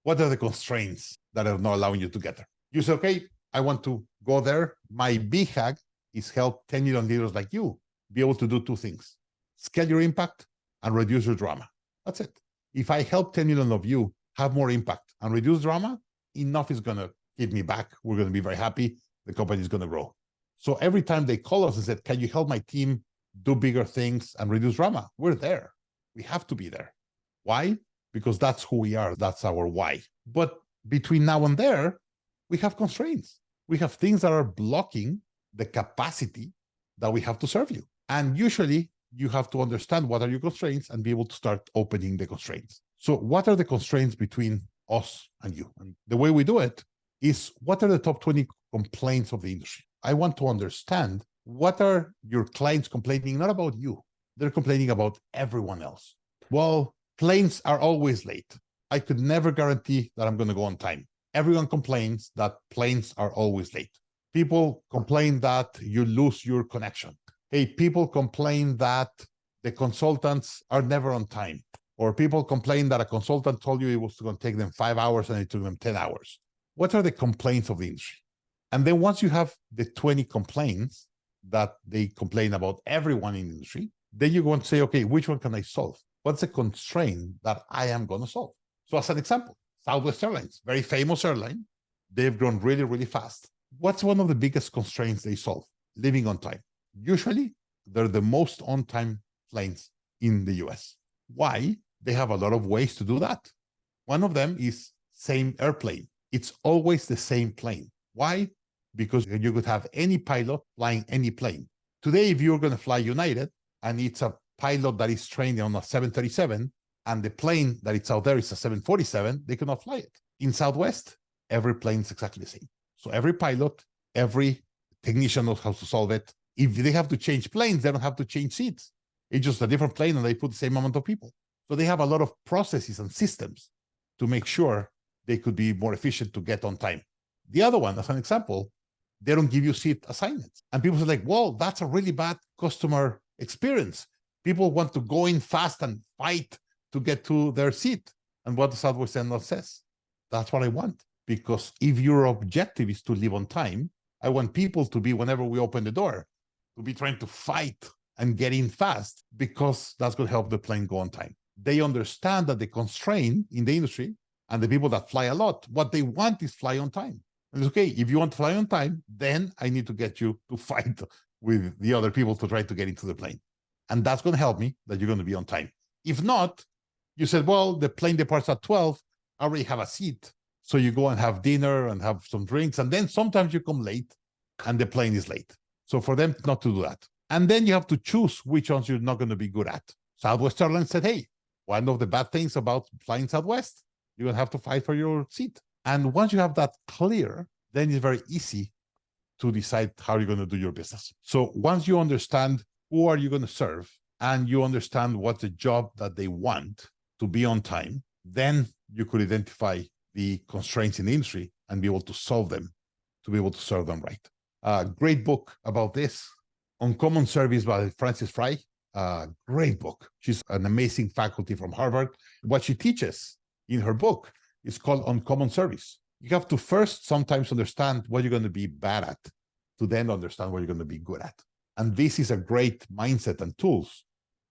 what are the constraints that are not allowing you to get there? You say, okay, I want to go there. My BHAG is help 10 million leaders like you be able to do two things: scale your impact and reduce your drama. That's it. If I help 10 million of you have more impact and reduce drama, enough is going to hit me back. We're going to be very happy. The company is going to grow. So every time they call us and said, can you help my team do bigger things and reduce drama? We're there. We have to be there. Why? Because that's who we are. That's our why. But between now and there, we have constraints. We have things that are blocking the capacity that we have to serve you. And usually you have to understand what are your constraints and be able to start opening the constraints. So what are the constraints between us and you? And the way we do it is, what are the top 20 complaints of the industry? I want to understand, what are your clients complaining, not about you. They're complaining about everyone else. Well, planes are always late. I could never guarantee that I'm going to go on time. Everyone complains that planes are always late. People complain that you lose your connection. Hey, people complain that the consultants are never on time. Or people complain that a consultant told you it was going to take them 5 hours and it took them 10 hours. What are the complaints of the industry? And then once you have the 20 complaints that they complain about everyone in the industry, then you go and say, okay, which one can I solve? What's the constraint that I am going to solve? So as an example, Southwest Airlines, very famous airline. They've grown really, really fast. What's one of the biggest constraints they solve? Living on time. Usually, they're the most on-time planes in the US. Why? They have a lot of ways to do that. One of them is same airplane. It's always the same plane. Why? Because you could have any pilot flying any plane. Today, if you're going to fly United and it's a pilot that is trained on a 737 and the plane that it's out there is a 747, they cannot fly it. In Southwest, every plane is exactly the same. So every pilot, every technician knows how to solve it. If they have to change planes, they don't have to change seats. It's just a different plane and they put the same amount of people. So they have a lot of processes and systems to make sure they could be more efficient to get on time. The other one, as an example, they don't give you seat assignments. And people say like, well, that's a really bad customer experience. People want to go in fast and fight to get to their seat. And what the Southwest Airlines says, that's what I want. Because if your objective is to live on time, I want people to be, whenever we open the door, to be trying to fight and get in fast, because that's going to help the plane go on time. They understand that the constraint in the industry and the people that fly a lot, what they want is fly on time. And it's okay, if you want to fly on time, then I need to get you to fight with the other people to try to get into the plane. And that's going to help me that you're going to be on time. If not, you said, well, the plane departs at 12, I already have a seat. So you go and have dinner and have some drinks. And then sometimes you come late and the plane is late. So for them not to do that. And then you have to choose which ones you're not going to be good at. Southwest Airlines said, hey, one of the bad things about flying Southwest, you're going to have to fight for your seat. And once you have that clear, then it's very easy to decide how you're going to do your business. So once you understand who are you going to serve and you understand what's the job that they want to be on time, then you could identify the constraints in the industry and be able to solve them, to be able to serve them right. Great book about this, Uncommon Service by Frances Fry. Great book. She's an amazing faculty from Harvard. What she teaches in her book is called Uncommon Service. You have to first sometimes understand what you're going to be bad at to then understand what you're going to be good at. And this is a great mindset and tools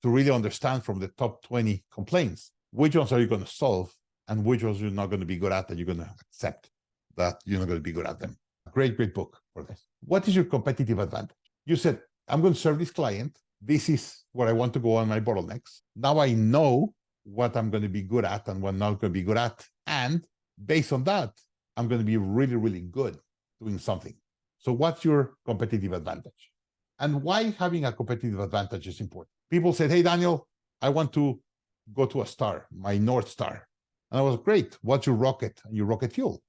to really understand from the top 20 complaints, which ones are you going to solve and which ones you're not going to be good at, and you're going to accept that you're not going to be good at them. Great, great book for this. What is your competitive advantage? You said, I'm going to serve this client. This is where I want to go on my bottlenecks. Now I know what I'm going to be good at and what I'm not going to be good at. And based on that, I'm going to be really, really good doing something. So what's your competitive advantage? And why having a competitive advantage is important? People said, hey, Daniel, I want to go to a star, my North Star. And I was, great. What's your rocket and your rocket fuel?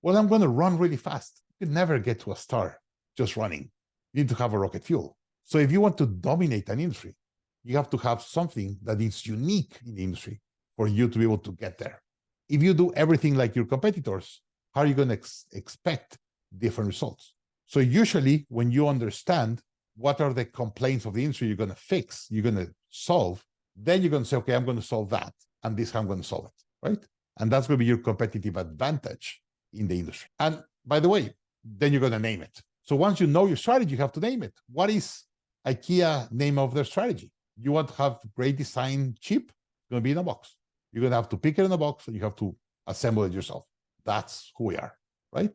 Well, I'm going to run really fast. You can never get to a star just running. You need to have a rocket fuel. So if you want to dominate an industry, you have to have something that is unique in the industry for you to be able to get there. If you do everything like your competitors, how are you going to expect different results? So usually when you understand what are the complaints of the industry you're going to fix, you're going to solve, then you're going to say, okay, I'm going to solve that. And this is how I'm going to solve it, right? And that's going to be your competitive advantage in the industry. And by the way, then you're going to name it. So once you know your strategy, you have to name it. What is IKEA name of their strategy? You want to have great design cheap? It's going to be in a box. You're going to have to pick it in a box and you have to assemble it yourself. That's who we are, right?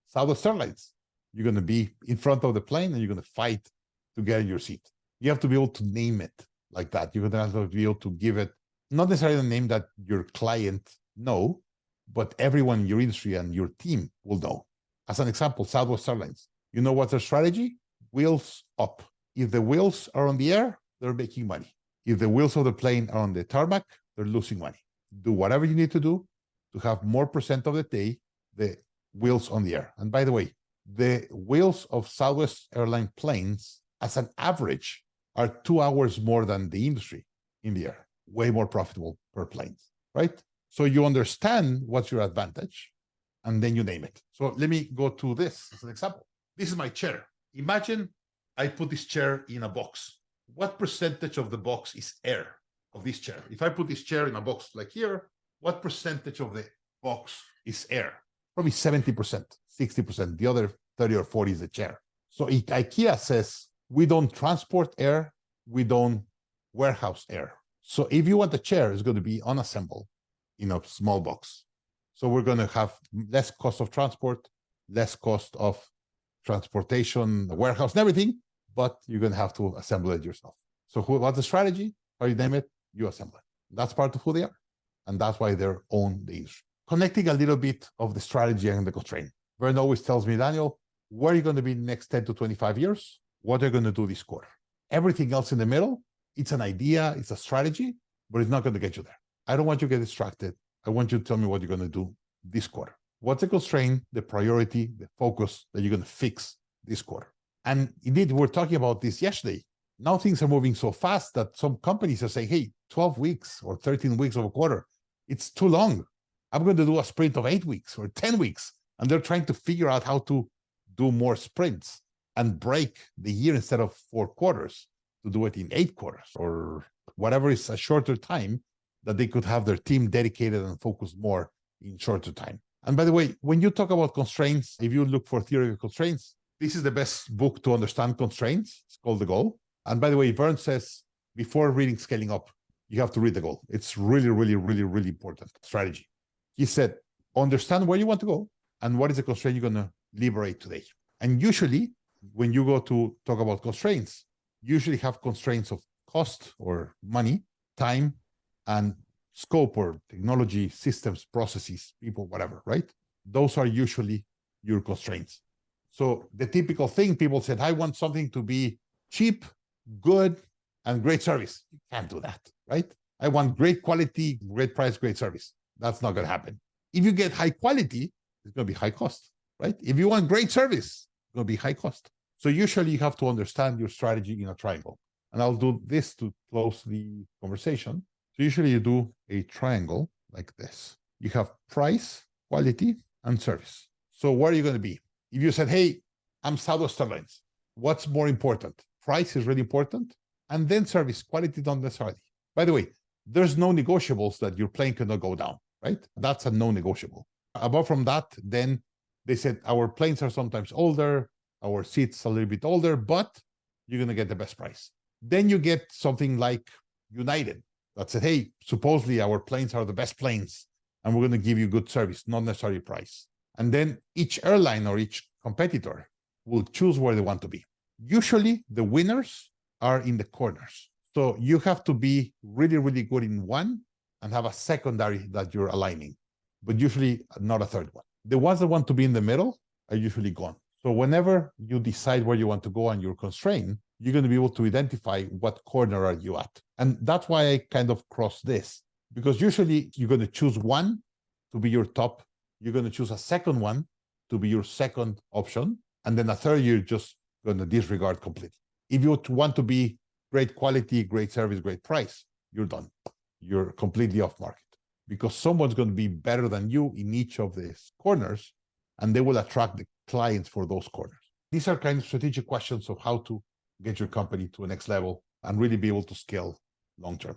Southwest Airlines. You're going to be in front of the plane and you're going to fight to get in your seat. You have to be able to name it like that. You're going to have to be able to give it, not necessarily the name that your client know, but everyone in your industry and your team will know. As an example, Southwest Airlines. You know what's their strategy? Wheels up. If the wheels are on the air, they're making money. If the wheels of the plane are on the tarmac, they're losing money. Do whatever you need to do to have more % of the day, the wheels on the air. And by the way, the wheels of Southwest Airlines planes, as an average, are 2 hours more than the industry in the air. Way more profitable per plane, right? So you understand what's your advantage, and then you name it. So let me go to this as an example. This is my chair. Imagine I put this chair in a box. What percentage of the box is air of this chair? If I put this chair in a box like here, what percentage of the box is air? Probably 70%, 60%. The other 30 or 40 is the chair. So IKEA says, we don't transport air, we don't warehouse air. So if you want a chair, it's going to be unassembled in a small box. So we're going to have less cost of transport, less cost of transportation, warehouse, and everything, but you're going to have to assemble it yourself. So what's the strategy? How you name it, you assemble it. That's part of who they are. And that's why they're own the industry. Connecting a little bit of the strategy and the constraint. Vern always tells me, Daniel, where are you going to be in the next 10 to 25 years? What are you going to do this quarter? Everything else in the middle, it's an idea, it's a strategy, but it's not going to get you there. I don't want you to get distracted. I want you to tell me what you're going to do this quarter. What's the constraint, the priority, the focus that you're going to fix this quarter? And indeed, we were talking about this yesterday. Now things are moving so fast that some companies are saying, hey, 12 weeks or 13 weeks of a quarter, it's too long. I'm going to do a sprint of 8 weeks or 10 weeks. And they're trying to figure out how to do more sprints and break the year instead of 4 quarters to do it in 8 quarters or whatever is a shorter time that they could have their team dedicated and focus more in shorter time. And by the way, when you talk about constraints, if you look for theory of constraints, this is the best book to understand constraints. It's called The Goal. And by the way, Vern says, before reading Scaling Up, you have to read The Goal. It's really, really, really, really important strategy. He said, understand where you want to go and what is the constraint you're going to liberate today. And usually, when you go to talk about constraints, you usually have constraints of cost or money, time, and scope or technology, systems, processes, people, whatever, right? Those are usually your constraints. So the typical thing, people said, I want something to be cheap, good, and great service. You can't do that, right? I want great quality, great price, great service. That's not going to happen. If you get high quality, it's going to be high cost, right? If you want great service, it's going to be high cost. So usually you have to understand your strategy in a triangle. And I'll do this to close the conversation. So usually you do a triangle like this. You have price, quality, and service. So where are you going to be? If you said, hey, I'm Southwest Airlines, what's more important? Price is really important. And then service, quality not necessarily. By the way, there's no negotiables that your plane cannot go down, right? That's a no-negotiable. Above from that, then they said, our planes are sometimes older, our seats a little bit older, but you're going to get the best price. Then you get something like United that said, hey, supposedly our planes are the best planes, and we're going to give you good service, not necessarily price. And then each airline or each competitor will choose where they want to be. Usually the winners are in the corners. So you have to be really, really good in one and have a secondary that you're aligning, but usually not a third one. The ones that want to be in the middle are usually gone. So whenever you decide where you want to go and you're constrained, you're going to be able to identify what corner are you at. And that's why I kind of cross this, because usually you're going to choose one to be your top. You're going to choose a second one to be your second option. And then a third, you're just going to disregard completely. If you want to be great quality, great service, great price, you're done. You're completely off market because someone's going to be better than you in each of these corners, and they will attract the clients for those corners. These are kind of strategic questions of how to get your company to a next level and really be able to scale long term.